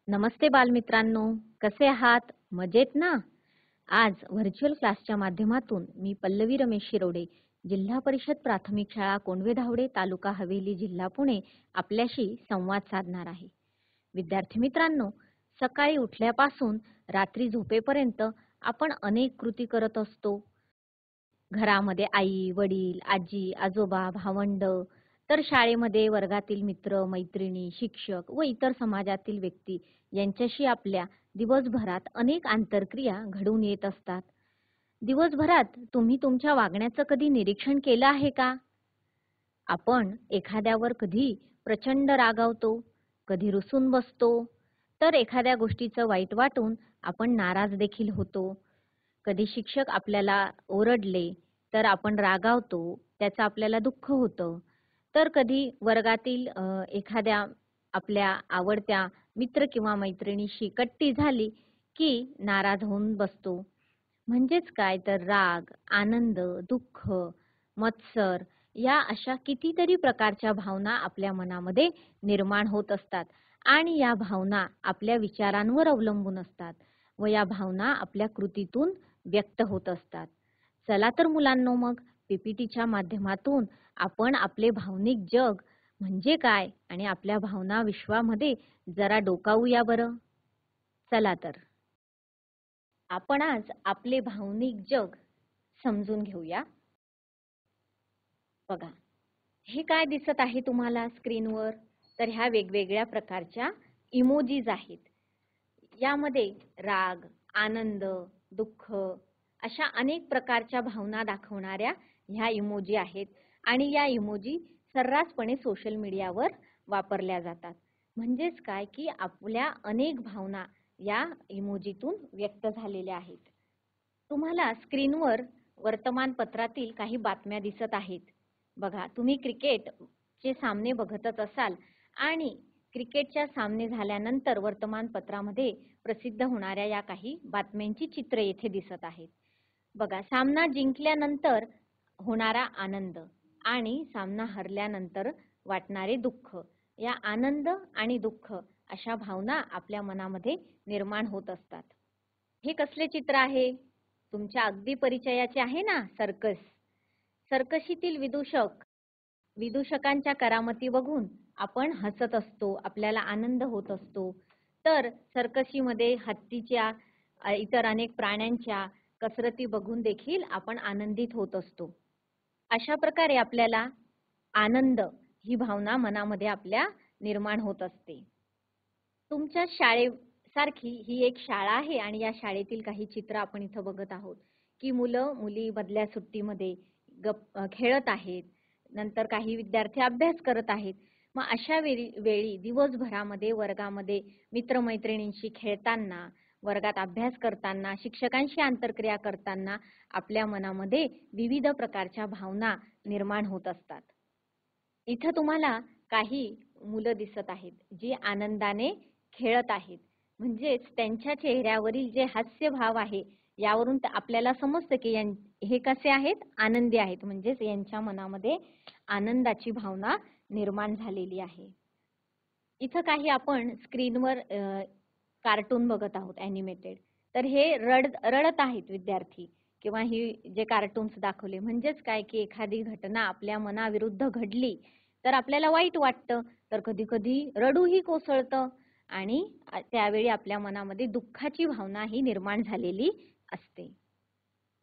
नमस्ते बालमित्रांनो, कसे आहात? मजेत ना? आज व्हर्च्युअल क्लासच्या माध्यमातून मी पल्लवी रमेश शिरोडे, जिल्हा परिषद प्राथमिक शाळा कोंडवे-धावडे, तालुका हवेली, जिल्हा पुणे आपल्याशी संवाद साधणार आहे. विद्यार्थी मित्रांनो, सकाळी उठल्यापासून रात्री झोपेपर्यंत आपण अनेक कृती करत असतो. घरामध्ये आई, वडील, आजी, आजोबा, भावंड, तर शाळेमध्ये वर्गातील मित्र, मैत्रिणी, शिक्षक व इतर समाजातील व्यक्ती यांच्याशी आपल्या दिवसभरात अनेक आंतरक्रिया घडून येत असतात. दिवसभरात तुम्ही तुमच्या वागण्याचं कधी निरीक्षण केलं आहे का? आपण एखाद्यावर कधी प्रचंड रागावतो, कधी रुसून बसतो, तर एखाद्या गोष्टीचं वाईट वाटून आपण नाराज देखील होतो. कधी शिक्षक आपल्याला ओरडले तर आपण रागावतो, त्याचं आपल्याला दुःख होतं. तर कधी वर्गातील एखाद्या आपल्या आवडत्या मित्र किंवा मैत्रिणीशी कट्टी झाली की नाराज होऊन बसतो. म्हणजेच काय तर राग, आनंद, दुःख, मत्सर या अशा कितीतरी प्रकारच्या भावना आपल्या मनामध्ये निर्माण होत असतात आणि या भावना आपल्या विचारांवर अवलंबून असतात व या भावना आपल्या कृतीतून व्यक्त होत असतात. चला तर मुलांनो, मग पीपीटीच्या माध्यमातून आपण आपले भावनिक जग म्हणजे काय आणि आपल्या भावना विश्वामध्ये जरा डोकावूया बरं. चला तर आपण आज आपले भावनिक जग समजून घेऊया. बघा, हे काय दिसत आहे तुम्हाला स्क्रीनवर? तर ह्या वेगवेगळ्या प्रकारच्या इमोजीज आहेत. यामध्ये राग, आनंद, दुःख अशा अनेक प्रकारच्या भावना दाखवणाऱ्या ह्या इमोजी आहेत आणि या इमोजी सर्रासपणे सोशल मीडियावर वापरल्या जातात. म्हणजेच काय की आपल्या अनेक भावना या इमोजीतून व्यक्त झालेल्या आहेत. तुम्हाला स्क्रीनवर वर्तमानपत्रातील काही बातम्या दिसत आहेत. बघा, तुम्ही क्रिकेटचे सामने बघतच असाल आणि क्रिकेटच्या सामने झाल्यानंतर वर्तमानपत्रामध्ये प्रसिद्ध होणाऱ्या या काही बातम्यांची चित्र येथे दिसत आहेत. बघा, सामना जिंकल्यानंतर होणारा आनंद आणि सामना हरल्यानंतर वाटणारे दुःख, या आनंद आणि दुःख अशा भावना आपल्या मनामध्ये निर्माण होत असतात. हे कसले चित्र आहे? तुमच्या अगदी परिचयाचे आहे ना, सर्कस. सर्कशीतील विदूषकांच्या करामती बघून आपण हसत असतो, आपल्याला आनंद होत असतो. तर सर्कशीमध्ये हत्तीच्या इतर अनेक प्राण्यांच्या कसरती बघून देखील आपण आनंदित होत असतो. अशा प्रकारे आपल्याला आनंद ही भावना मनामध्ये आपल्या निर्माण होत असते. तुमच्या शाळेसारखी ही एक शाळा आहे आणि या शाळेतील काही चित्र आपण इथं बघत आहोत की मुलं मुली मधल्या सुट्टीमध्ये खेळत आहेत. नंतर काही विद्यार्थी अभ्यास करत आहेत. मग अशा वेळी दिवसभरामध्ये वर्गामध्ये मित्रमैत्रिणींशी खेळताना, वर्गात अभ्यास करताना, शिक्षकांशी आंतरक्रिया करताना आपल्या मनामध्ये विविध प्रकारच्या भावना निर्माण होत असतात. इथं तुम्हाला काही मुलं दिसत आहेत जी आनंदाने खेळत आहेत. म्हणजेच त्यांच्या चेहऱ्यावरील जे हास्यभाव आहे यावरून आपल्याला समजतं की हे कसे आहेत? आनंदी आहेत. म्हणजेच यांच्या मनामध्ये आनंदाची भावना निर्माण झालेली आहे. इथं काही आपण स्क्रीनवर कार्टून बघत आहोत ॲनिमेटेड. तर हे रडत आहेत विद्यार्थी किंवा ही जे कार्टून्स दाखवले. म्हणजेच काय की एखादी घटना आपल्या मनाविरुद्ध घडली तर आपल्याला वाईट वाटतं, तर कधी-कधी रडूही कोसळतं आणि त्यावेळी आपल्या मनामध्ये दुःखाची भावना ही निर्माण झालेली असते.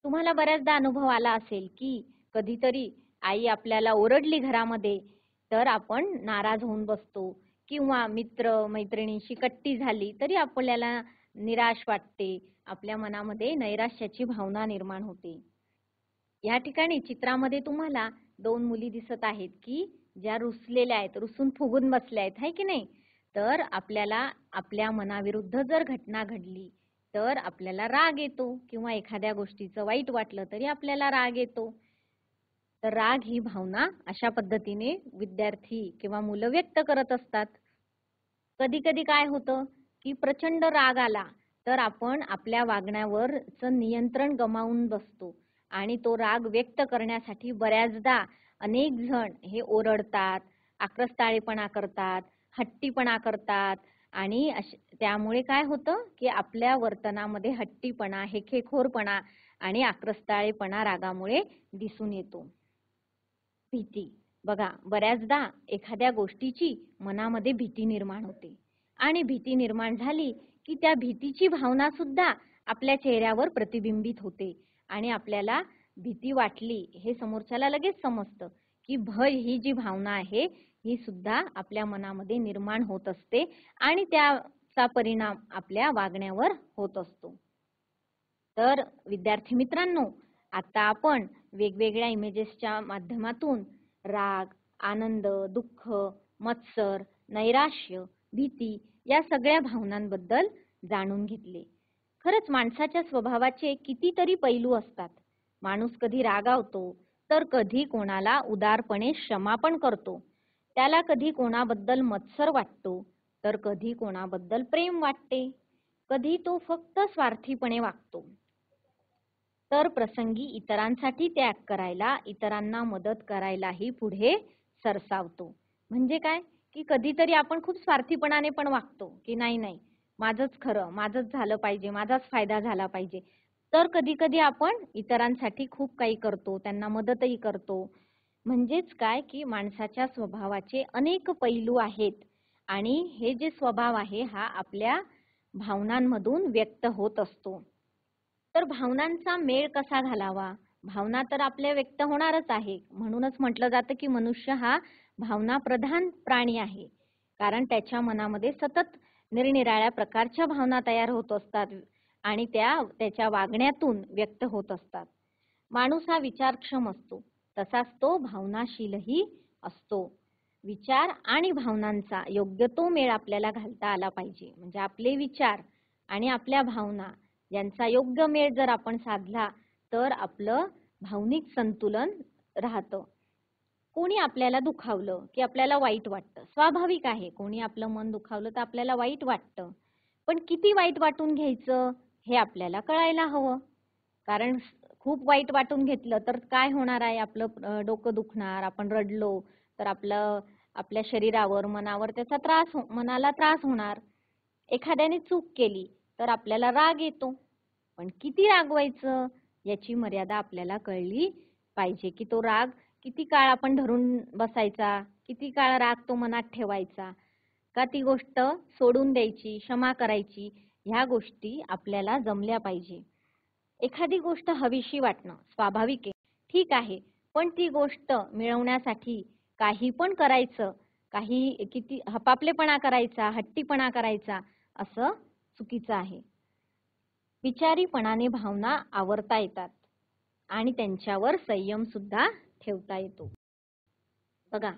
तुम्हाला बऱ्याचदा अनुभव आला असेल की कधीतरी आई आपल्याला ओरडली घरामध्ये तर आपण नाराज होऊन बसतो किंवा मित्र मैत्रिणींशी कट्टी झाली तरी आपल्याला निराश वाटते, आपल्या मनामध्ये नैराश्याची भावना निर्माण होते. या ठिकाणी चित्रामध्ये तुम्हाला दोन मुली दिसत आहेत की ज्या रुसलेल्या आहेत, रुसून फुगून बसल्या आहेत, है की नाही? तर आपल्याला आपल्या मनाविरुद्ध जर घटना घडली तर आपल्याला राग येतो किंवा एखाद्या गोष्टीचं वाईट वाटलं तरी आपल्याला राग येतो. तर राग ही भावना अशा पद्धतीने विद्यार्थी किंवा मुलं व्यक्त करत असतात. कधी कधी काय होतं की प्रचंड राग आला तर आपण आपल्या वागण्यावरचं नियंत्रण गमावून बसतो आणि तो राग व्यक्त करण्यासाठी बऱ्याचदा अनेक जण हे ओरडतात, आक्रस्ताळेपणा करतात, हट्टीपणा करतात आणि त्यामुळे काय होतं की आपल्या वर्तनामध्ये हट्टीपणा, हेखेखोरपणा आणि आक्रस्ताळेपणा रागामुळे दिसून येतो. भीती. बघा, बऱ्याचदा एखाद्या गोष्टीची मनामध्ये भीती निर्माण होते आणि भीती निर्माण झाली की त्या भीतीची भावना सुद्धा आपल्या चेहऱ्यावर प्रतिबिंबित होते आणि आपल्याला भीती वाटली हे समोरच्याला लगेच समजतं की भय ही जी भावना आहे ही सुद्धा आपल्या मनामध्ये निर्माण होत असते आणि त्याचा परिणाम आपल्या वागण्यावर होत असतो. तर विद्यार्थी मित्रांनो, आता आपण वेगवेगळ्या इमेजेसच्या माध्यमातून राग, आनंद, दुःख, मत्सर, नैराश्य, भीती या सगळ्या भावनांबद्दल जाणून घेतले. खरंच माणसाच्या स्वभावाचे कितीतरी पैलू असतात. माणूस कधी रागावतो, तर कधी कोणाला उदारपणे क्षमा पण करतो. त्याला कधी कोणाबद्दल मत्सर वाटतो, तर कधी कोणाबद्दल प्रेम वाटते. कधी तो फक्त स्वार्थीपणे वागतो. तर प्रसंगी इतरांसाठी त्याग करायला, इतरांना मदत करायलाही पुढे सरसावतो. म्हणजे काय की कधीतरी आपण खूप स्वार्थीपणाने पण वागतो की नाही नाही माझंच खरं, माझंच झालं पाहिजे, माझाच फायदा झाला पाहिजे. तर कधी कधी आपण इतरांसाठी खूप काही करतो, त्यांना मदतही करतो. म्हणजेच काय की माणसाच्या स्वभावाचे अनेक पैलू आहेत आणि हे जे स्वभाव आहे हा आपल्या भावनांमधून व्यक्त होत असतो. तर भावनांचा मेळ कसा घालावा? भावना तर आपल्या व्यक्त होणारच आहे. म्हणूनच म्हटलं जातं की मनुष्य हा भावनाप्रधान प्राणी आहे. कारण त्याच्या मनामध्ये सतत निरनिराळ्या प्रकारच्या भावना तयार होत असतात आणि त्या त्याच्या वागण्यातून व्यक्त होत असतात. माणूस हा विचारक्षम असतो, तसाच तो भावनाशीलही असतो. विचार आणि भावनांचा योग्य तो मेळ आपल्याला घालता आला पाहिजे. म्हणजे आपले विचार आणि आपल्या भावना यांचा योग्य मेळ जर आपण साधला तर आपलं भावनिक संतुलन राहतं. कोणी आपल्याला दुखावलं की आपल्याला वाईट वाटतं. स्वाभाविक आहे, कोणी आपलं मन दुखावलं तर आपल्याला वाईट वाटतं. पण किती वाईट वाटून घ्यायचं हे आपल्याला कळायला हवं. कारण खूप वाईट वाटून घेतलं तर काय होणार आहे, आपलं डोकं दुखणार, आपण रडलो तर आपल्या शरीरावर, मनावर त्याचा मनाला त्रास होणार. एखाद्याने चूक केली तर आपल्याला राग येतो. पण किती रागवायचं याची मर्यादा आपल्याला कळली पाहिजे की तो राग किती काळ आपण धरून बसायचा, किती काळ राग तो मनात ठेवायचा, का ती गोष्ट सोडून द्यायची, क्षमा करायची, ह्या गोष्टी आपल्याला जमल्या पाहिजे. एखादी गोष्ट हवीशी वाटणं स्वाभाविक आहे, ठीक आहे, पण ती गोष्ट मिळवण्यासाठी काही पण करायचं, काही किती हपापलेपणा करायचा, हट्टीपणा करायचा असं चुकीचं आहे. विचारीपणाने भावना आवरता येतात आणि त्यांच्यावर संयम सुद्धा ठेवता येतो. बघा,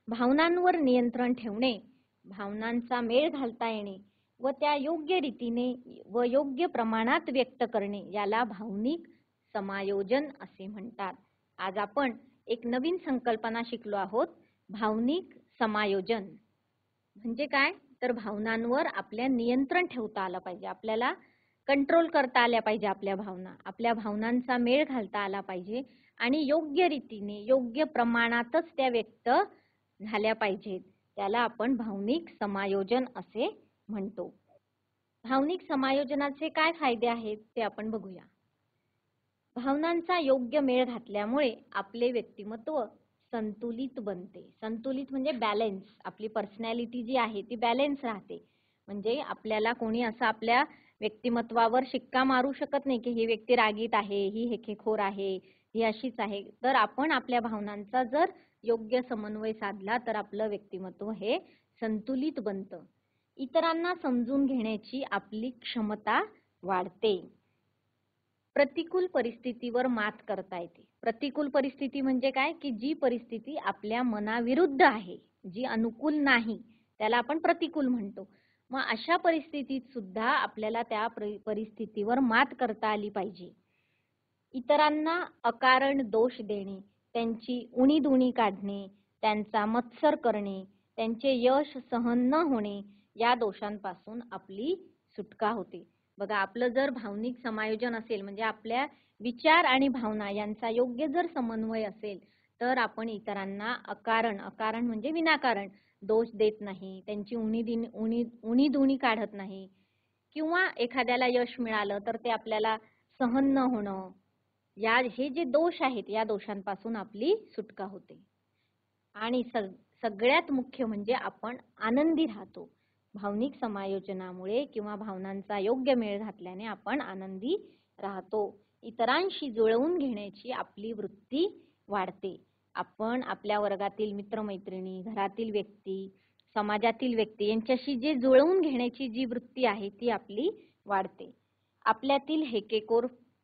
भावनांवर नियंत्रण ठेवणे, भावनांचा मेळ घालता येणे व त्या योग्य रीतीने व योग्य प्रमाणात व्यक्त करणे याला भावनिक समायोजन असे म्हणतात. आज आपण एक नवीन संकल्पना शिकलो आहोत, भावनिक समायोजन. म्हणजे काय, तर भावनांवर आपल्या नियंत्रण ठेवता आलं पाहिजे, आपल्याला कंट्रोल करता आल्या पाहिजे आपल्या भावना, आपल्या भावनांचा मेळ घालता आला पाहिजे आणि योग्य रीतीने योग्य प्रमाणातच त्या व्यक्त झाल्या पाहिजेत. त्याला आपण भावनिक समायोजन असे म्हणतो. भावनिक समायोजनाचे काय फायदे आहेत ते आपण बघूया. भावनांचा योग्य मेळ घातल्यामुळे आपले व्यक्तिमत्व संतुलित बनते. संतुलित म्हणजे बॅलन्स. आपली पर्सनॅलिटी जी आहे ती बॅलन्स राहते. म्हणजे आपल्याला कोणी असं आपल्या व्यक्तिमत्वावर शिक्का मारू शकत नाही की ही व्यक्ती रागीट आहे, ही हेकेखोर आहे, ही अशीच आहे. तर आपण आपल्या भावनांचा जर योग्य समन्वय साधला तर आपलं व्यक्तिमत्व हे संतुलित बनतं. इतरांना समजून घेण्याची आपली क्षमता वाढते. प्रतिकूल परिस्थितीवर मात करता येते. प्रतिकूल परिस्थिती म्हणजे काय की जी परिस्थिती आपल्या मनाविरुद्ध आहे, जी अनुकूल नाही, त्याला आपण प्रतिकूल म्हणतो. मग अशा परिस्थितीत सुद्धा आपल्याला त्या परिस्थितीवर मात करता आली पाहिजे. इतरांना अकारण दोष देणे, त्यांची उणीधुणी काढणे, त्यांचा मत्सर करणे, त्यांचे यश सहन न होणे या दोषांपासून आपली सुटका होते. बघा, आपलं जर भावनिक समायोजन असेल म्हणजे आपल्या विचार आणि भावना यांचा योग्य जर समन्वय असेल तर आपण इतरांना अकारण म्हणजे विनाकारण दोष देत नाही, त्यांची उणीधुणी काढत नाही, किंवा एखाद्याला यश मिळालं तर ते आपल्याला सहन न होणं, हे जे दोष आहेत या दोषांपासून आपली सुटका होते. आणि सगळ्यात मुख्य म्हणजे आपण आनंदी राहतो. भावनिक समायोजनामुळे किंवा भावनांचा योग्य मेळ घातल्याने आपण आनंदी राहतो. इतरांशी जुळवून घेण्याची आपली वृत्ती वाढते. आपण आपल्या वर्गातील मित्रमैत्रिणी, घरातील व्यक्ती, समाजातील व्यक्ती यांच्याशी जे जुळवून घेण्याची जी वृत्ती आहे ती आपली वाढते. आपल्यातील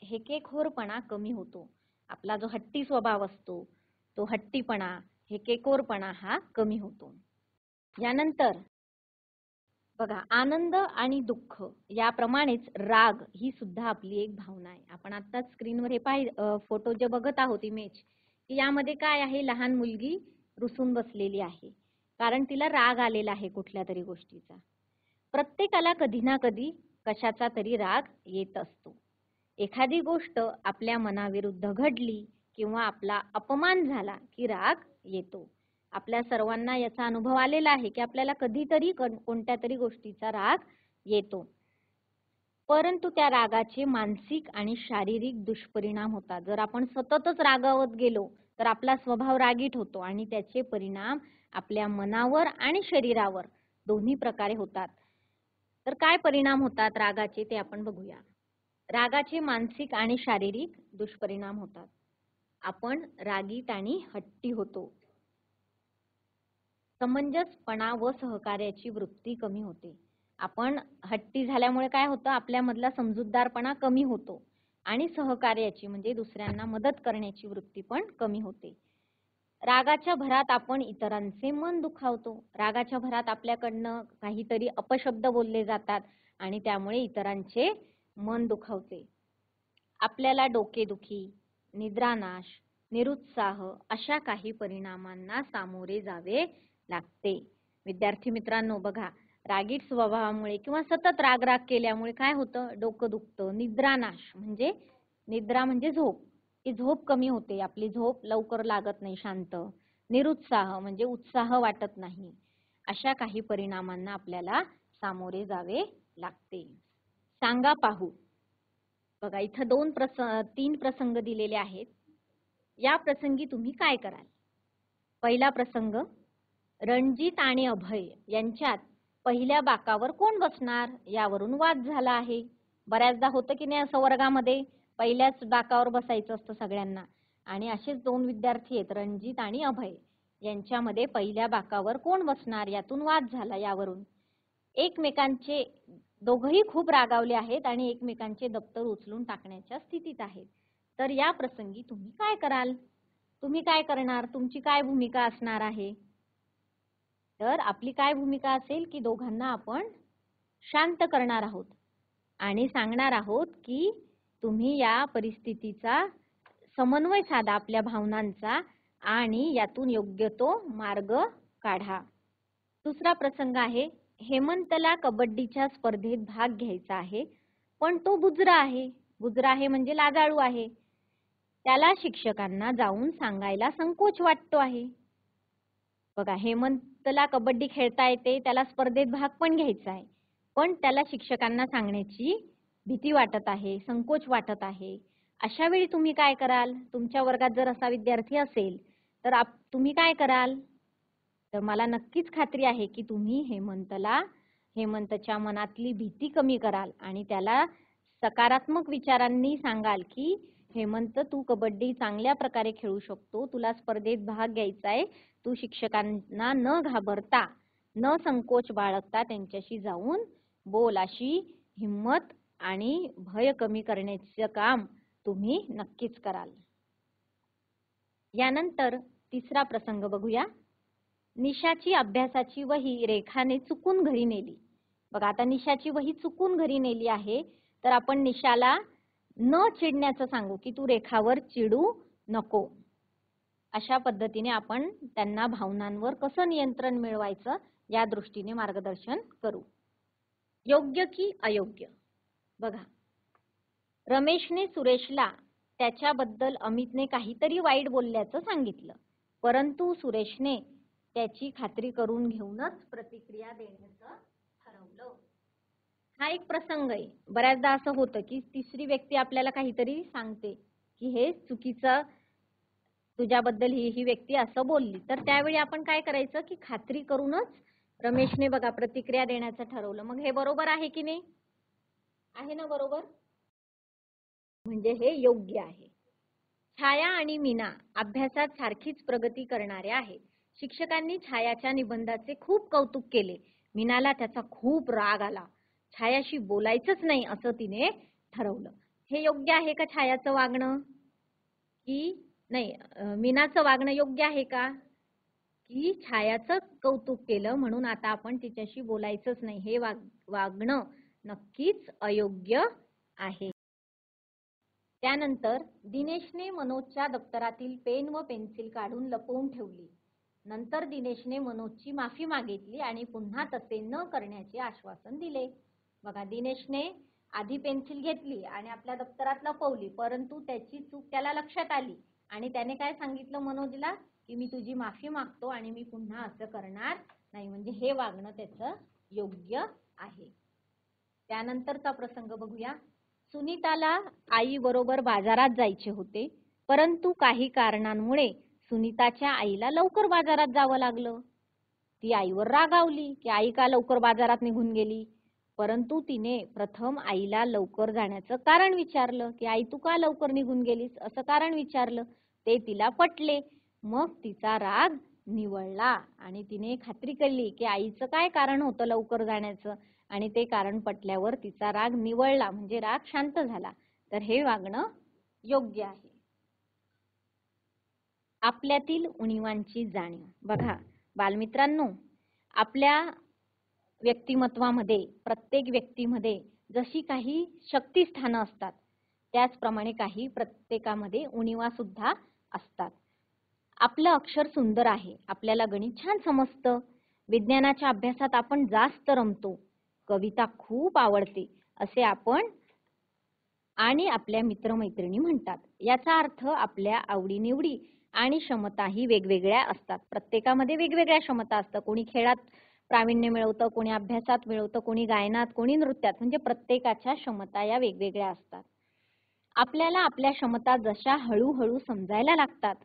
हेकेखोरपणा कमी होतो. आपला जो हट्टी स्वभाव असतो, तो हट्टीपणा, हेकेखोरपणा हा कमी होतो. यानंतर बघा, आनंद आणि दुःख याप्रमाणेच राग ही सुद्धा आपली एक भावना आहे. आपण आत्ताच स्क्रीनवर हे फोटो जे बघत आहोत इमेज, की यामध्ये काय आहे, लहान मुलगी रुसून बसलेली आहे, कारण तिला राग आलेला आहे कुठल्या तरी गोष्टीचा. प्रत्येकाला कधी ना कधी कशाचा तरी राग येत असतो. एखादी गोष्ट आपल्या मनाविरुद्ध घडली किंवा आपला अपमान झाला की राग येतो. आपल्या सर्वांना याचा अनुभव आलेला आहे की आपल्याला कधीतरी कोणत्या तरी गोष्टीचा राग येतो. परंतु त्या रागाचे मानसिक आणि शारीरिक दुष्परिणाम होतात. जर आपण सततच रागावत गेलो तर आपला स्वभाव रागीट होतो आणि त्याचे परिणाम आपल्या मनावर आणि शरीरावर दोन्ही प्रकारे होतात. तर काय परिणाम होतात रागाचे ते आपण बघूया. रागाचे मानसिक आणि शारीरिक दुष्परिणाम होतात. आपण रागीट आणि हट्टी होतो. समंजसपणा व सहकार्याची वृत्ती कमी होते. आपण हट्टी झाल्यामुळे काय होतं, आपल्यामधला समजूतदारपणा कमी होतो आणि सहकार्याची म्हणजे दुसऱ्यांना मदत करण्याची वृत्ती पण कमी होते. रागाच्या भरात आपण इतरांचे मन दुखावतो. रागाच्या भरात आपल्याकडनं काहीतरी अपशब्द बोलले जातात आणि त्यामुळे इतरांचे मन दुखावते. आपल्याला डोकेदुखी, निद्रानाश, निरुत्साह अशा काही परिणामांना सामोरे जावे लागते. विद्यार्थी मित्रांनो बघा, रागीट स्वभावामुळे किंवा सतत राग केल्यामुळे काय होतं, डोकं दुखतं. निद्रानाश म्हणजे निद्रा म्हणजे झोप, ती झोप कमी होते, आपली झोप लवकर लागत नाही शांत. निरुत्साह म्हणजे उत्साह वाटत नाही. अशा काही परिणामांना आपल्याला सामोरे जावे लागते. सांगा पाहू. बघा, इथं 3 प्रसंग दिलेले आहेत. या प्रसंगी तुम्ही काय कराल? पहिला प्रसंग, रणजित आणि अभय यांच्यात पहिल्या बाकावर कोण बसणार यावरून वाद झाला आहे. बऱ्याचदा होतं की नाही असं वर्गामध्ये, पहिल्याच बाकावर बसायचं असतं सगळ्यांना. आणि असेच 2 विद्यार्थी आहेत, रणजित आणि अभय, यांच्यामध्ये पहिल्या बाकावर कोण बसणार यातून वाद झाला. यावरून एकमेकांचे दोघंही खूप रागावले आहेत आणि एकमेकांचे दप्तर उचलून टाकण्याच्या स्थितीत आहेत. तर या प्रसंगी तुम्ही काय कराल? तुम्ही काय करणार? तुमची काय भूमिका असणार आहे? तर आपली काय भूमिका असेल की दोघांना आपण शांत करणार आहोत आणि सांगणार आहोत की तुम्ही या परिस्थितीचा समन्वय साधा आपल्या भावनांचा आणि यातून योग्य तो मार्ग काढा. दुसरा प्रसंग आहे, हेमंतला कबड्डीच्या स्पर्धेत भाग घ्यायचा आहे, पण तो बुजरा आहे. बुजरा आहे म्हणजे लाजाळू आहे. त्याला शिक्षकांना जाऊन सांगायला संकोच वाटतो आहे. बघा, हेमंतला कबड्डी खेळता येते, त्याला स्पर्धेत भाग पण घ्यायचा आहे, पण त्याला शिक्षकांना सांगण्याची भीती वाटत आहे, संकोच वाटत आहे. अशा वेळी तुम्ही काय कराल? तुमच्या वर्गात जर असा विद्यार्थी असेल तर तुम्ही काय कराल? तर मला नक्कीच खात्री आहे की तुम्ही हेमंतच्या मनातली भीती कमी कराल आणि त्याला सकारात्मक विचारांनी सांगाल की हेमंत, तू कबड्डी चांगल्या प्रकारे खेळू शकतो, तुला स्पर्धेत भाग घ्यायचा आहे, तू शिक्षकांना न घाबरता, न संकोच बाळगता त्यांच्याशी जाऊन बोल. अशी हिम्मत आणि भय कमी करण्याचं काम तुम्ही नक्कीच कराल. यानंतर तिसरा प्रसंग बघूया. निशाची अभ्यासाची वही रेखाने चुकून घरी नेली. बघा, आता निशाची वही चुकून घरी नेली आहे, तर आपण निशाला न चिडण्याचं सांगू की तू रेखावर चिडू नको. अशा पद्धतीने आपण त्यांना भावनांवर कसं नियंत्रण मिळवायचं या दृष्टीने मार्गदर्शन करू. योग्य की अयोग्य? बघा, रमेशने सुरेशला त्याच्याबद्दल अमितने काहीतरी वाईट बोलल्याचं सांगितलं. परंतु सुरेशने त्याची खात्री करून घेऊनच प्रतिक्रिया देण्याचं ठरवलं. हा एक प्रसंग आहे. बऱ्याचदा असं होतं की तिसरी व्यक्ती आपल्याला काहीतरी सांगते की हे चुकीचं, तुझ्याबद्दल ही व्यक्ती असं बोलली, तर त्यावेळी आपण काय करायचं की खात्री करूनच रमेशने बघा प्रतिक्रिया देण्याचं ठरवलं. मग हे बरोबर आहे की नाही? आहे ना बरोबर? म्हणजे हे योग्य आहे. छाया आणि मीना अभ्यासात सारखीच प्रगती करणाऱ्या आहेत. शिक्षकांनी छायाच्या निबंधाचे खूप कौतुक केले. मीनाला त्याचा खूप राग आला. छायाशी बोलायचंच नाही असं तिने ठरवलं. हे योग्य आहे का छायाचं वागणं? की नाही, मीनाचं वागणं योग्य आहे का? की छायाचं कौतुक केलं म्हणून आता आपण तिच्याशी बोलायचंच नाही, हे वागणं नक्कीच अयोग्य आहे. त्यानंतर दिनेशने मनोजच्या दप्तरातील पेन व पेन्सिल काढून लपवून ठेवली. नंतर दिनेशने मनोजची माफी मागितली आणि पुन्हा तसे न करण्याचे आश्वासन दिले. बघा, दिनेशने आधी पेन्सिल घेतली आणि आपल्या दप्तरात लपवली, परंतु त्याची चूक त्याला लक्षात आली आणि त्याने काय सांगितलं मनोजला की मी तुझी माफी मागतो आणि मी पुन्हा असं करणार नाही. म्हणजे हे वागणं त्याचं योग्य आहे. त्यानंतरचा प्रसंग बघूया. सुनीताला आई बरोबर बाजारात जायचे होते, परंतु काही कारणांमुळे सुनीताच्या आईला लवकर बाजारात जावं लागलं. ती आईवर रागावली की आई का लवकर बाजारात निघून गेली, परंतु तिने प्रथम आईला लवकर जाण्याचं कारण विचारलं की आई तू का लवकर निघून गेलीस असं कारण विचारलं. ते तिला पटले. मग तिचा राग निवळला आणि तिने खात्री केली की आईचं काय कारण होतं लवकर जाण्याचं आणि ते कारण पटल्यावर तिचा राग निवळला, म्हणजे राग शांत झाला. तर हे वागणं योग्य आहे. आपल्यातील उणिवांची जाणीव. बघा बालमित्रांनो, आपल्या व्यक्तिमत्वामध्ये प्रत्येक व्यक्तीमध्ये जशी काही शक्तिस्थानं असतात त्याचप्रमाणे काही प्रत्येकामध्ये उणिवा सुद्धा असतात. आपलं अक्षर सुंदर आहे, आपल्याला गणित छान समजतं, विज्ञानाच्या अभ्यासात आपण जास्त रमतो, कविता खूप आवडते असे आपण आणि आपल्या मित्रमैत्रिणी म्हणतात. याचा अर्थ आपल्या आवडीनिवडी आणि क्षमताही वेगवेगळ्या असतात. प्रत्येकामध्ये वेगवेगळ्या क्षमता असतात. कोणी खेळात प्रावीण्य मिळवतं, कोणी अभ्यासात मिळवतं, कोणी गायनात, कोणी नृत्यात. म्हणजे प्रत्येकाच्या क्षमता या वेगवेगळ्या असतात. आपल्याला आपल्या क्षमता जशा हळूहळू समजायला लागतात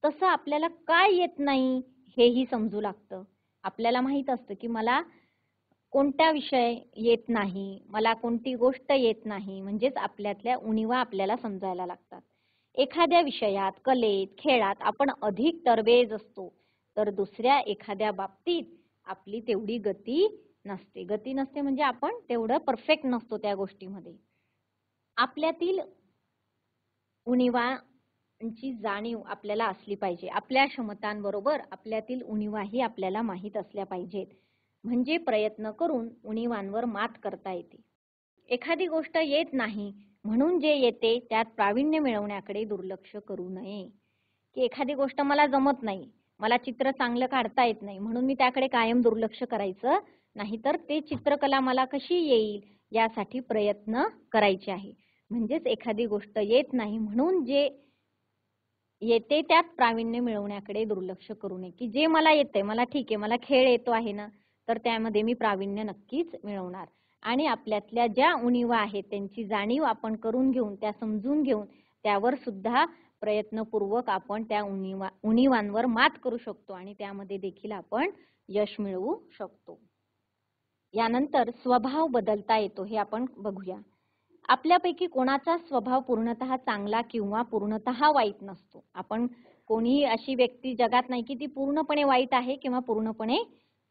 तसं आपल्याला काय येत नाही हेही समजू लागतं. आपल्याला माहित असतं की मला कोणता विषय येत नाही, मला कोणती गोष्ट येत नाही, म्हणजेच आपल्यातल्या उणिवा आपल्याला समजायला लागतात. एखाद्या विषयात, कलेत, खेळात आपण अधिक तरबेज असतो, तर दुसऱ्या एखाद्या बाबतीत आपली तेवढी गती नसते म्हणजे आपण तेवढं परफेक्ट नसतो त्या गोष्टीमध्ये. आपल्यातील उणिवांची जाणीव आपल्याला असली पाहिजे. आपल्या क्षमतांबरोबर आपल्यातील उणिवाही आपल्याला माहीत असल्या पाहिजेत, म्हणजे प्रयत्न करून उणिवांवर मात करता येते. एखादी गोष्ट येत नाही म्हणून जे येते त्यात प्रावीण्य मिळवण्याकडे दुर्लक्ष करू नये. की एखादी गोष्ट मला जमत नाही, मला चित्र चांगलं काढता येत नाही म्हणून मी त्याकडे कायम दुर्लक्ष करायचं नाही, तर ते चित्रकला मला कशी येईल यासाठी प्रयत्न करायचे आहे. म्हणजेच एखादी गोष्ट येत नाही म्हणून जे येते त्यात प्रावीण्य मिळवण्याकडे दुर्लक्ष करू नये. की जे मला येतंय, मला ठीक आहे, मला खेळ येतो आहे ना, तर त्यामध्ये मी प्रावीण्य नक्कीच मिळवणार. आणि आपल्यातल्या ज्या उणिवा आहेत त्यांची जाणीव आपण करून घेऊन, त्या समजून घेऊन त्यावर सुद्धा प्रयत्नपूर्वक आपण त्या उणिवांवर मात करू शकतो आणि त्यामध्ये देखील आपण यश मिळवू शकतो. यानंतर स्वभाव बदलता येतो हे आपण बघूया. आपल्यापैकी कोणाचा स्वभाव पूर्णतः चांगला किंवा पूर्णतः वाईट नसतो. आपण कोणीही अशी व्यक्ती जगात नाही की ती पूर्णपणे वाईट आहे किंवा पूर्णपणे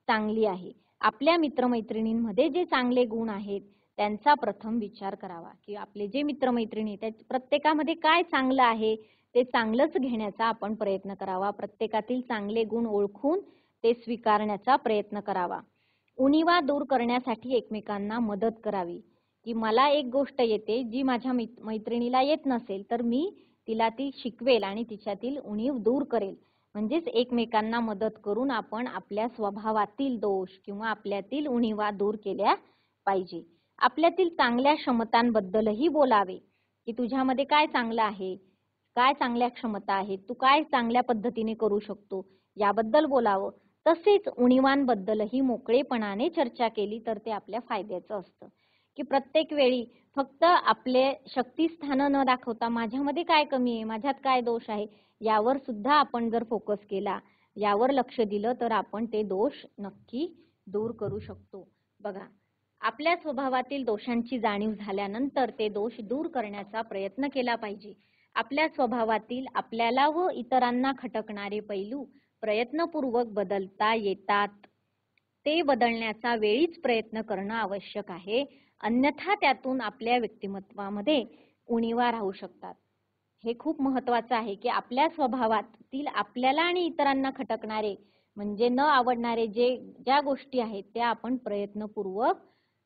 चांगली आहे. आपल्या मित्रमैत्रिणींमध्ये जे चांगले गुण आहेत त्यांचा प्रथम विचार करावा की आपले जे मित्रमैत्रिणी त्या प्रत्येकामध्ये काय चांगलं आहे ते चांगलंच घेण्याचा आपण प्रयत्न करावा. प्रत्येकातील चांगले गुण ओळखून ते स्वीकारण्याचा प्रयत्न करावा. उणिवा दूर करण्यासाठी एकमेकांना मदत करावी. की मला एक गोष्ट येते जी माझ्या मैत्रिणीला येत नसेल तर मी तिला ती शिकवेल आणि तिच्यातील उणीव दूर करेल. म्हणजेच एकमेकांना मदत करून आपण आपल्या स्वभावातील दोष किंवा आपल्यातील उणिवा दूर केल्या पाहिजे. आपल्यातील चांगल्या क्षमतांबद्दलही बोलावे की तुझ्यामध्ये काय चांगलं आहे, काय चांगल्या क्षमता आहेत, तू काय चांगल्या पद्धतीने करू शकतो याबद्दल बोलावं. तसेच उणीवांबद्दलही मोकळेपणाने चर्चा केली तर ते आपल्या फायद्याचं असतं. की प्रत्येक वेळी फक्त आपले शक्तिस्थान न दाखवता माझ्यामध्ये काय कमी आहे, माझ्यात काय दोष आहे, यावर सुद्धा आपण जर फोकस केला, यावर लक्ष दिलं तर आपण ते दोष नक्की दूर करू शकतो. बघा, आपल्या स्वभावातील दोषांची जाणीव झाल्यानंतर ते दोष दूर करण्याचा प्रयत्न केला पाहिजे. आपल्या स्वभावातील आपल्याला व इतरांना खटकणारे पैलू प्रयत्नपूर्वक बदलता येतात. ते बदलण्याचा वेळीच प्रयत्न करणं आवश्यक आहे, अन्यथा त्यातून आपल्या व्यक्तिमत्वामध्ये उणीवा राहू शकतात. हे खूप महत्त्वाचं आहे की आपल्या स्वभावातील आपल्याला आणि इतरांना खटकणारे म्हणजे न आवडणारे ज्या गोष्टी आहेत त्या आपण प्रयत्नपूर्वक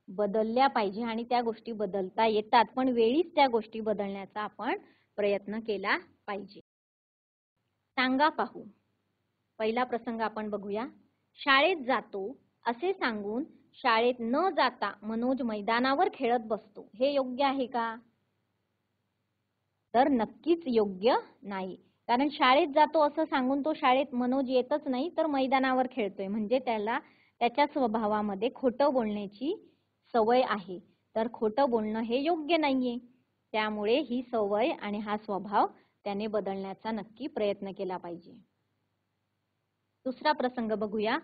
बदलल्या पाहिजे आणि त्या गोष्टी बदलता येतात, पण वेळीच त्या गोष्टी बदलण्याचा आपण प्रयत्न केला पाहिजे. सांगा पाहू. पहिला प्रसंग आपण बघूया. शाळेत जातो असे सांगून शाळेत न जाता मनोज मैदानावर खेळत बसतो. हे योग्य आहे का? तर नक्कीच योग्य नाही. कारण शाळेत जातो असं सांगून तो शाळेत मनोज येतच नाही तर मैदानावर खेळतोय, म्हणजे त्याला त्याच्या स्वभावामध्ये खोटं बोलण्याची सवय आहे. तर खोटं बोलणं हे योग्य नाहीये. त्यामुळे ही सवय आणि हा स्वभाव त्याने बदलण्याचा नक्की प्रयत्न केला पाहिजे. दुसरा प्रसंग बघूया.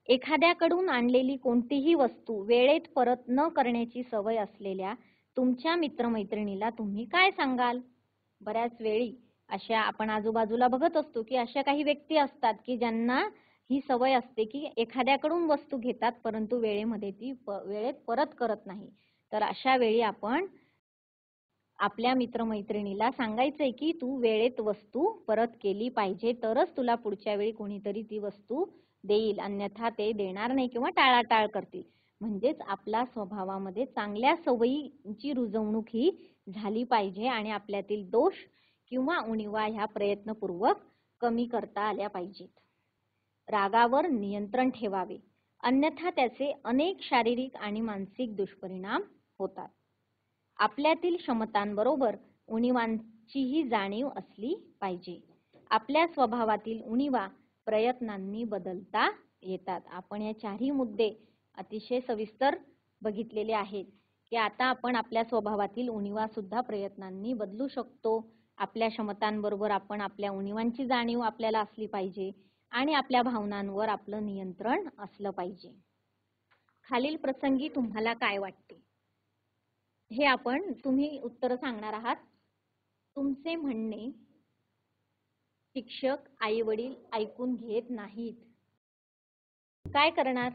एखाद्याकडून आणलेली कोणतीही वस्तू वेळेत परत न करण्याची सवय असलेल्या तुमच्या मित्रमैत्रिणीला तुम्ही काय सांगाल? बऱ्याच वेळी अशा आपण आजूबाजूला बघत असतो की अशा काही व्यक्ती असतात की ज्यांना ही सवय असते की एखाद्याकडून वस्तू घेतात परंतु वेळेमध्ये ती वेळेत परत करत नाही. तर अशा वेळी आपण आपल्या मित्रमैत्रिणीला सांगायचंय की तू वेळेत वस्तू परत केली पाहिजे, तरच तुला पुढच्या वेळी कोणीतरी ती वस्तू देईल, अन्यथा ते देणार नाही किंवा टाळाटाळ करतील. म्हणजेच आपल्या स्वभावामध्ये चांगल्या सवयींची रुजवणूक ही झाली पाहिजे आणि आपल्यातील दोष किंवा उणीवा ह्या प्रयत्नपूर्वक कमी करता आल्या पाहिजेत. रागावर नियंत्रण ठेवावे, अन्यथा त्याचे अनेक शारीरिक आणि मानसिक दुष्परिणाम होतात. आपल्यातील क्षमतांबरोबर उणीवांचीही जाणीव असली पाहिजे. आपल्या स्वभावातील उणीवा प्रयत्नांनी बदलता येतात. आपण या चारही मुद्दे अतिशय सविस्तर बघितलेले आहेत की आता आपण आपल्या स्वभावातील उणीवा सुद्धा प्रयत्नांनी बदलू शकतो. आपल्या क्षमतांबरोबर आपण आपल्या उणीवांची जाणीव आपल्याला असली पाहिजे आणि आपल्या भावनांवर आपलं नियंत्रण असलं पाहिजे. खालील प्रसंगी तुम्हाला काय वाटते हे तुम्ही उत्तर सांगणार आहात. तुमचे म्हणणे शिक्षक आई वडील ऐकून घेत नाहीत. काय करणार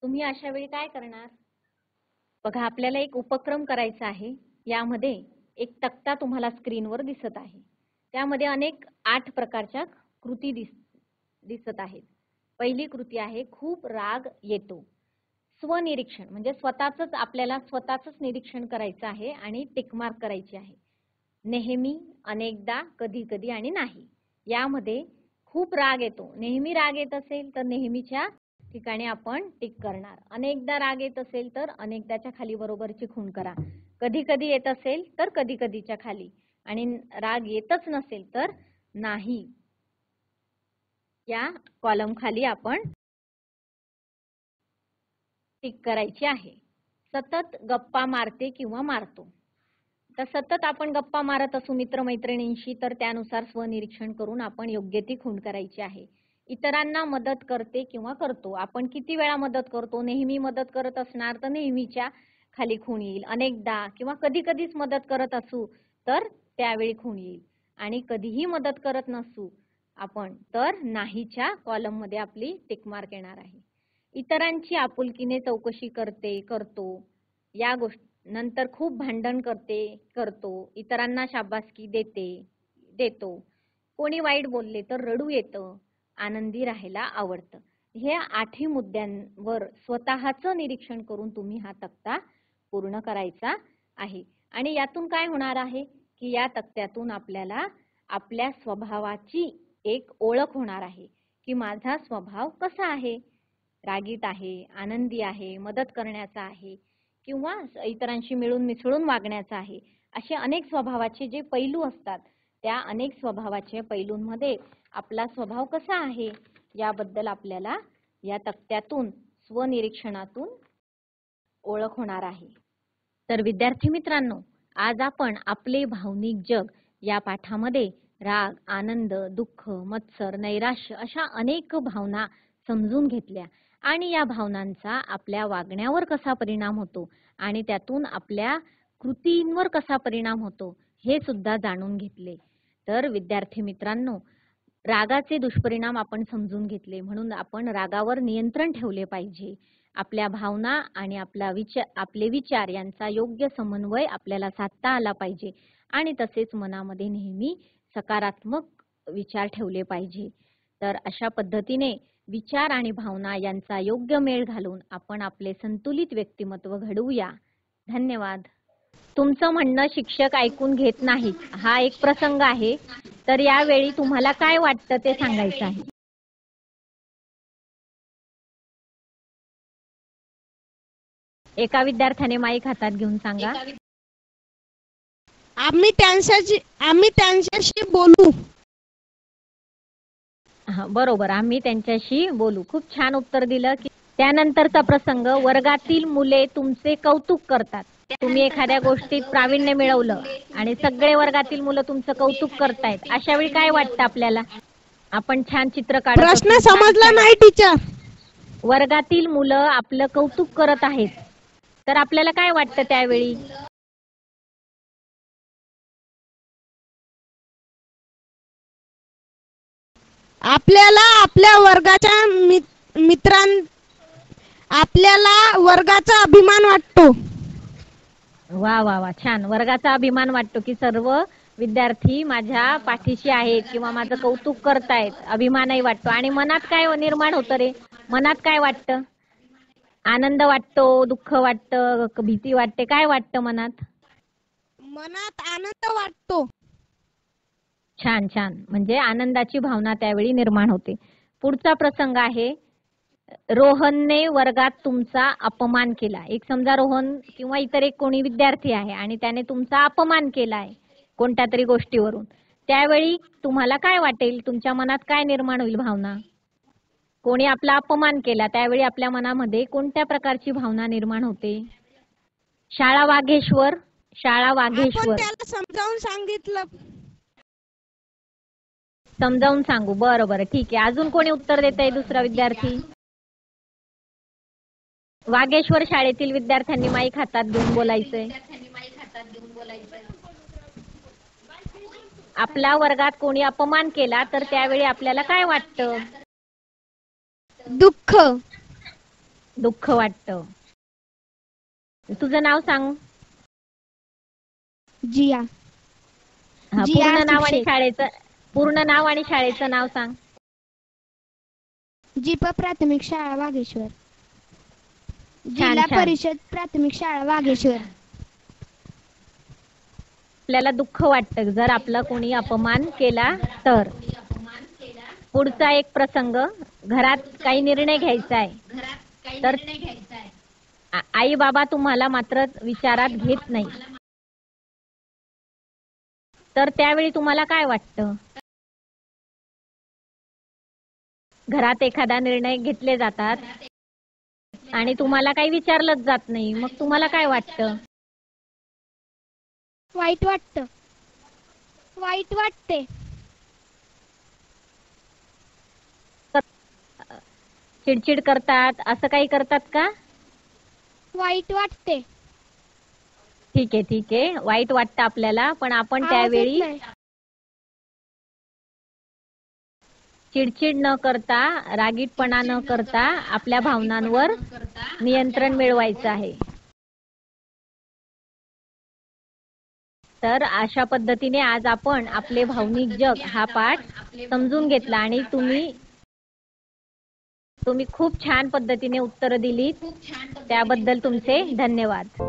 तुम्ही अशा वेळी? काय करणार? बघा, आपल्याला एक उपक्रम करायचा आहे. यामध्ये एक तक्ता तुम्हाला स्क्रीनवर दिसत आहे. त्यामध्ये अनेक 8 प्रकारच्या कृती दिसत आहेत. पहिली कृती आहे खूप राग येतो. स्वनिरीक्षण म्हणजे आपल्याला स्वतःच निरीक्षण करायचं आहे आणि टिक मार्क करायची आहे. नेहमी, अनेकदा, कधी कधी आणि नाही. यामध्ये खूप राग येतो. नेहमी राग येत असेल तर नेहमीच्या ठिकाणी आपण टिक करणार. अनेकदा राग येत असेल तर अनेकदाच्या खाली बरोबरची खूण करा. कधी कधी येत असेल तर कधी कधीच्या खाली, आणि राग येतच नसेल तर नाही या कॉलम खाली आपण टिक करायची आहे. सतत गप्पा मारते किंवा मारतो. तर सतत आपण गप्पा मारत असू मित्रमैत्रिणींशी तर त्यानुसार स्वनिरीक्षण करून आपण योग्य ती खूण करायची आहे. इतरांना मदत करते किंवा करतो. आपण किती वेळा मदत करतो? नेहमी मदत करत असणार तर नेहमीच्या खाली खूण येईल. अनेकदा किंवा कधी कधीच मदत करत असू तर त्यावेळी खूण येईल. आणि कधीही मदत करत नसू आपण तर नाहीच्या कॉलम मध्ये आपली टिक मार्क येणार आहे. इतरांची आपुलकीने चौकशी करतो या गोष्टी. नंतर खूप भांडण करतो. इतरांना शाबासकी देतो. कोणी वाईट बोलले तर रडू येतं. आनंदी राहायला आवडतं. हे 8ही मुद्द्यांवर स्वतःचं निरीक्षण करून तुम्ही हा तक्ता पूर्ण करायचा आहे. आणि यातून काय होणार आहे की या तक्त्यातून आपल्याला आपल्या स्वभावाची एक ओळख होणार आहे की माझा स्वभाव कसा आहे. रागीट आहे, आनंदी आहे, मदत करण्याचा आहे किंवा इतरांशी मिळून मिसळून वागण्याचा आहे. असे अनेक स्वभावाचे जे पैलू असतात त्या अनेक स्वभावाच्या पैलूंमध्ये आपला स्वभाव कसा आहे याबद्दल आपल्याला या तक्त्यातून स्वनिरीक्षणातून ओळख होणार आहे. तर विद्यार्थी मित्रांनो, आज आपण आपले भावनिक जग या पाठामध्ये राग, आनंद, दुःख, मत्सर, नैराश्य अशा अनेक भावना समजून घेतल्या आणि या भावनांचा आपल्या वागण्यावर कसा परिणाम होतो आणि त्यातून आपल्या कृतींवर कसा परिणाम होतो हे सुद्धा जाणून घेतले. तर विद्यार्थी मित्रांनो, रागाचे दुष्परिणाम आपण समजून घेतले, म्हणून आपण रागावर नियंत्रण ठेवले पाहिजे. आपल्या भावना आणि आपले विचार यांचा योग्य समन्वय आपल्याला साधता आला पाहिजे आणि तसेच मनामध्ये नेहमी सकारात्मक विचार ठेवले पाहिजे. तर अशा पद्धतीने विचार आणि भावना यांचा योग्य मेळ घालून आपण आपले संतुलित व्यक्तिमत्व घडवूया. धन्यवाद. तुमचं म्हणणं शिक्षक ऐकून घेत नाहीत, हा एक प्रसंग आहे. तर यावेळी तुम्हाला काय वाटतं ते सांगायचं आहे. एका विद्यार्थ्याने माईक हातात घेऊन सांगा. आम्ही त्यांच्याशी बोलू. बरोबर, आम्ही त्यांच्याशी बोलू. खूप छान उत्तर दिलं. की त्यानंतरचा प्रसंग, वर्गातील मुले तुमचे कौतुक करतात. तुम्ही एखाद्या गोष्टीत प्रावीण्य मिळवलं आणि सगळे वर्गातील मुलं तुमचं कौतुक करतायत, अशा वेळी काय वाटतं आपल्याला? आपण छान चित्र काढतो. प्रश्न समजला नाही टीचर. वर्गातील मुलं आपलं कौतुक करत आहेत, तर आपल्याला काय वाटतं त्यावेळी? आपल्याला वर्गाचा अभिमान वाटतो. वा वा वा, छान. वर्गाचा अभिमान वाटतो की सर्व विद्यार्थी माझ्या पाठीशी आहेत किंवा माझं कौतुक करतायत, अभिमानही वाटतो. आणि मनात काय निर्माण होतं रे? मनात काय वाटतं? आनंद वाटतो, दुःख वाटतं, भीती वाटते, काय वाटतं मनात? मनात आनंद वाटतो. छान छान, म्हणजे आनंदाची भावना त्यावेळी निर्माण होते. पुढचा प्रसंग आहे, रोहनने वर्गात तुमचा अपमान केला. एक समजा रोहन किंवा इतर एक कोणी विद्यार्थी आहे आणि त्याने तुमचा अपमान केला आहे कोणत्या तरी गोष्टीवरून. त्यावेळी तुम्हाला काय वाटेल? तुमच्या मनात काय निर्माण होईल भावना? कोणी आपला अपमान केला त्यावेळी आपल्या मनामध्ये कोणत्या प्रकारची भावना निर्माण होते? शाळा वाघेश्वर. आपण त्याला समजावून सांगितलं. समजावून सांगू. बरोबर, ठीक आहे. अजून कोणी उत्तर देत आहे? दुसरा विद्यार्थी. वाघेश्वर शाळेतील विद्यार्थ्यांनी माईक हातात घेऊन बोलायचंय. आपला वर्गात कोणी अपमान केला तर त्यावेळी आपल्याला काय वाटतं? दुःख. दुःख वाटतं. तुझं नाव सांग. जिया. पूर्ण नाव आणि शाळेचं नाव सांग. जिपा प्राथमिक शाळा वाघेश्वर. जिल्हा परिषद प्राथमिक शाळा वाघेश्वर. आपल्याला दुःख वाटतं जर आपला कोणी अपमान केला तर. पुढचा एक प्रसंग, घरात काही निर्णय घ्यायचा आहे तर आई बाबा तुम्हाला मात्र विचारात घेत नाही, तर त्यावेळी तुम्हाला काय वाटतं? घरात एखादा निर्णय घेतले जातात आणि तुम्हाला काही विचारलंच जात नाही, मग तुम्हाला काय वाटतं? वाईट वाटतं. वाईट वाटते. चिडचिड करतात, असं काही करतात का? वाईट वाटते. ठीक आहे, ठीक आहे. वाईट वाटतं आपल्याला, पण आपण त्यावेळी चिडचिड न करता, रागीटपणा न करता आपल्या भावनांवर नियंत्रण मिळवायचं आहे. तर अशा पद्धतीने आज आपण आपले भावनिक जग हा पाठ समजून घेतला आणि तुम्ही खूप छान पद्धतीने उत्तर दिलीत, त्याबद्दल तुमचे धन्यवाद.